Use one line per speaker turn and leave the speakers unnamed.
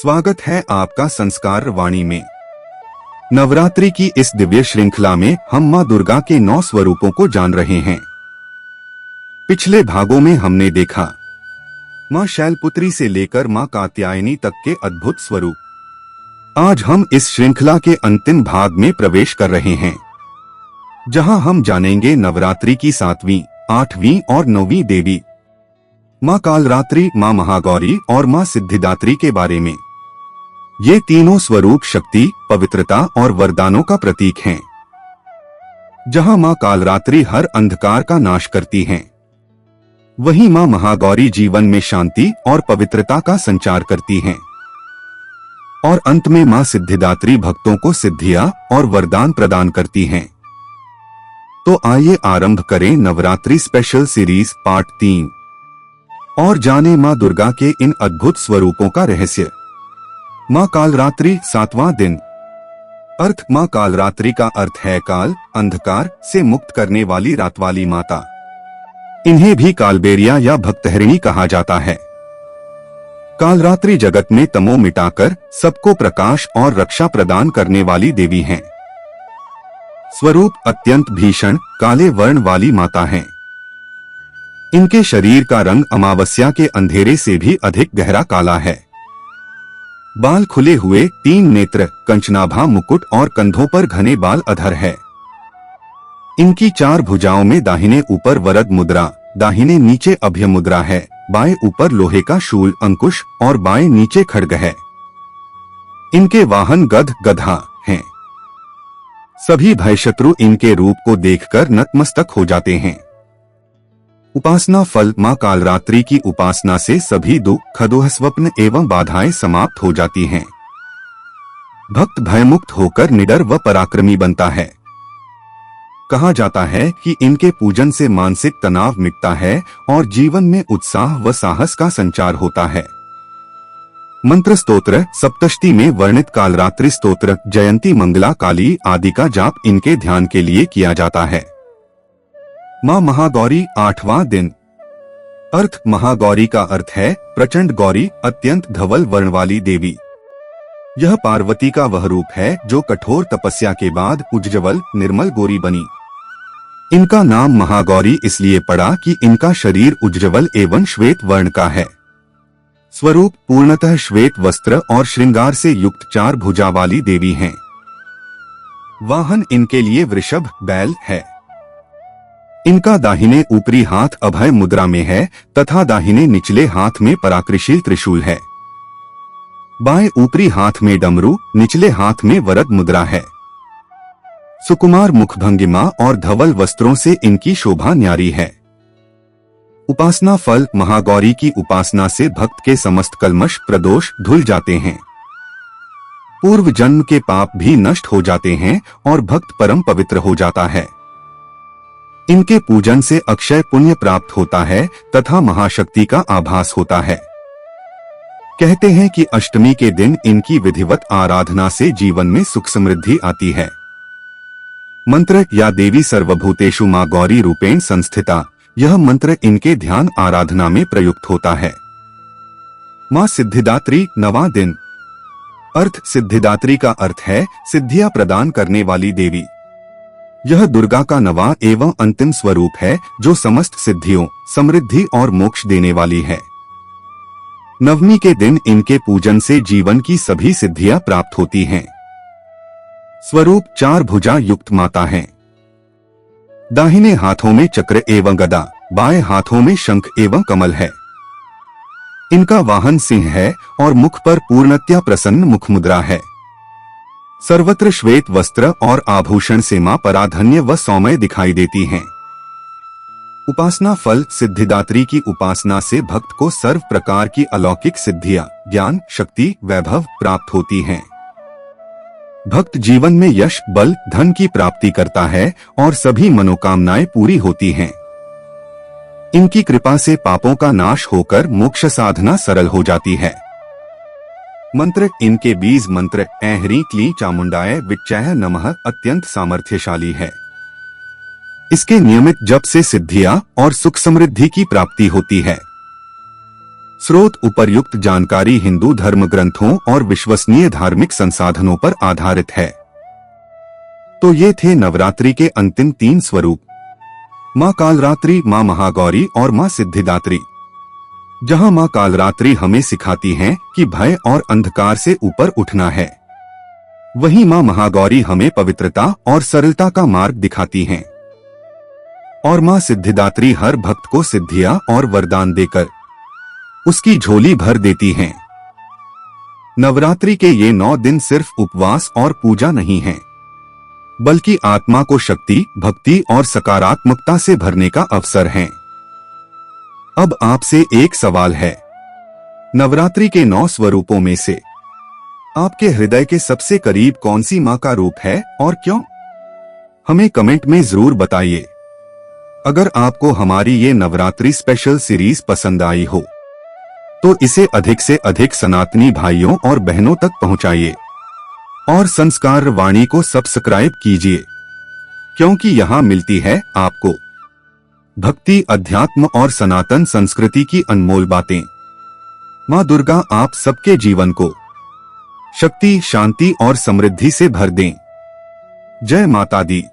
स्वागत है आपका संस्कार वाणी में। नवरात्रि की इस दिव्य श्रृंखला में हम मां दुर्गा के 9 स्वरूपों को जान रहे हैं। पिछले भागों में हमने देखा मां शैलपुत्री से लेकर मां कात्यायनी तक के अद्भुत स्वरूप। आज हम इस श्रृंखला के अंतिम भाग में प्रवेश कर रहे हैं, जहां हम जानेंगे नवरात्रि की 7वीं, 8वीं और 9वीं देवी मां कालरात्रि, मां महागौरी और मां सिद्धिदात्री के बारे में। ये तीनों स्वरूप शक्ति, पवित्रता और वरदानों का प्रतीक हैं। जहां मां कालरात्रि हर अंधकार का नाश करती हैं, वहीं मां महागौरी जीवन में शांति और पवित्रता का संचार करती हैं। और अंत में मां सिद्धिदात्री भक्तों को सिद्धियां और वरदान प्रदान करती हैं। तो आइए आरंभ करें नवरात्रि स्पेशल सीरीज पार्ट 3 और जाने मां दुर्गा के इन अद्भुत स्वरूपों का रहस्य। मां कालरात्रि 7वां दिन। अर्थ मां कालरात्रि का अर्थ है काल, अंधकार से मुक्त करने वाली रात वाली माता। इन्हें भी कालबेरिया या भक्तहरिणी कहा जाता है। कालरात्रि जगत में तमो मिटाकर सबको प्रकाश और रक्षा प्रदान करने वाली देवी हैं। स्वरूप अत्यंत भीषण काले वर्ण वाली माता हैं। इनके शरीर का रंग अमावस्या के अंधेरे से भी अधिक गहरा काला है। बाल खुले हुए, 3 नेत्र, कंचनाभा मुकुट और कंधों पर घने बाल अधर है। इनकी 4 भुजाओं में दाहिने ऊपर वरद मुद्रा, दाहिने नीचे अभय मुद्रा है, बाएं ऊपर लोहे का शूल अंकुश और बाएं नीचे खड्ग है। इनके वाहन गध गधा हैं। सभी भयशत्रु इनके रूप को देखकर नतमस्तक हो जाते हैं। उपासना फल मां कालरात्रि की उपासना से सभी दुख, दुह, स्वप्न एवं बाधाएं समाप्त हो जाती हैं। भक्त भयमुक्त होकर निडर व पराक्रमी बनता है। कहा जाता है कि इनके पूजन से मानसिक तनाव मिटता है और जीवन में उत्साह व साहस का संचार होता है। मंत्र स्तोत्र सप्तशती में वर्णित कालरात्रि स्तोत्र, जयंती, मंगला, काली आदि का जाप इनके ध्यान के लिए किया जाता है। मां महागौरी 8वां दिन। अर्थ महागौरी का अर्थ है प्रचंड गौरी, अत्यंत धवल वर्ण वाली देवी। यह पार्वती का वह रूप है जो कठोर तपस्या के बाद उज्ज्वल निर्मल गौरी बनी। इनका नाम महागौरी इसलिए पड़ा कि इनका शरीर उज्ज्वल एवं श्वेत वर्ण का है। स्वरूप पूर्णतः श्वेत वस्त्र और श्रृंगार से युक्त 4 भुजा वाली देवी हैं। वाहन इनके लिए वृषभ बैल है। इनका दाहिने ऊपरी हाथ अभय मुद्रा में है तथा दाहिने निचले हाथ में पराक्रमशील त्रिशूल है। बाएं ऊपरी हाथ में डमरू, निचले हाथ में वरद मुद्रा है। सुकुमार मुखभंगिमा और धवल वस्त्रों से इनकी शोभा न्यारी है। उपासना फल महागौरी की उपासना से भक्त के समस्त कल्मश प्रदोष धुल जाते हैं। पूर्व जन्म के पाप भी नष्ट हो जाते हैं और भक्त परम पवित्र हो जाता है। इनके पूजन से अक्षय पुण्य प्राप्त होता है तथा महाशक्ति का आभास होता है। कहते हैं कि अष्टमी के दिन इनकी विधिवत आराधना से जीवन में सुख समृद्धि आती है। मंत्र या देवी सर्वभूतेषु मां गौरी रूपेण संस्थिता, यह मंत्र इनके ध्यान आराधना में प्रयुक्त होता है। मां सिद्धिदात्री 9वां दिन। अर्थ सिद्धिदात्री का अर्थ है सिद्धियां प्रदान करने वाली देवी। यह दुर्गा का 9वां एवं अंतिम स्वरूप है जो समस्त सिद्धियों, समृद्धि और मोक्ष देने वाली है। 9वीं के दिन इनके पूजन से जीवन की सभी सिद्धियां प्राप्त होती हैं। स्वरूप 4 भुजा युक्त माता है। दाहिने हाथों में चक्र एवं गदा, बाएं हाथों में शंख एवं कमल है। इनका वाहन सिंह है और मुख पर पूर्णतया प्रसन्न मुख मुद्रा है। सर्वत्र श्वेत वस्त्र और आभूषण से मां पराधन्य व सौम्य दिखाई देती हैं। उपासना फल सिद्धिदात्री की उपासना से भक्त को सर्व प्रकार की अलौकिक सिद्धियां, ज्ञान, शक्ति, वैभव प्राप्त होती हैं। भक्त जीवन में यश, बल, धन की प्राप्ति करता है और सभी मनोकामनाएं पूरी होती हैं। इनकी कृपा से पापों का नाश होकर मोक्ष साधना सरल हो जाती है। मंत्र इनके बीज मंत्र ऐं ह्रीं क्लीं चामुंडाय विच्चैः नमः अत्यंत सामर्थ्यशाली है। इसके नियमित जप से सिद्धियां और सुख समृद्धि की प्राप्ति होती है। स्रोत उपर्युक्त जानकारी हिंदू धर्म ग्रंथों और विश्वसनीय धार्मिक संसाधनों पर आधारित है। तो ये थे नवरात्रि के अंतिम 3 स्वरूप, माँ कालरात्रि, माँ महागौरी और माँ सिद्धिदात्री। जहाँ माँ कालरात्रि हमें सिखाती हैं कि भय और अंधकार से ऊपर उठना है, वहीं माँ महागौरी हमें पवित्रता और सरलता का मार्ग दिखाती हैं। और माँ सिद्धिदात्री हर भक्त को सिद्धियां और वरदान देकर उसकी झोली भर देती हैं। नवरात्रि के ये 9 दिन सिर्फ उपवास और पूजा नहीं हैं, बल्कि आत्मा को शक्ति, भक्ति और सकारात्मकता से भरने का अवसर हैं। अब आपसे एक सवाल है, नवरात्रि के 9 स्वरूपों में से आपके हृदय के सबसे करीब कौन सी मां का रूप है और क्यों? हमें कमेंट में जरूर बताइए। अगर आपको हमारी ये नवरात्रि स्पेशल सीरीज पसंद आई हो तो इसे अधिक से अधिक सनातनी भाइयों और बहनों तक पहुंचाइए और संस्कार वाणी को सब्सक्राइब कीजिए, क्योंकि यहाँ मिलती है आपको भक्ति, अध्यात्म और सनातन संस्कृति की अनमोल बातें। माँ दुर्गा आप सबके जीवन को शक्ति, शांति और समृद्धि से भर दें। जय माता दी।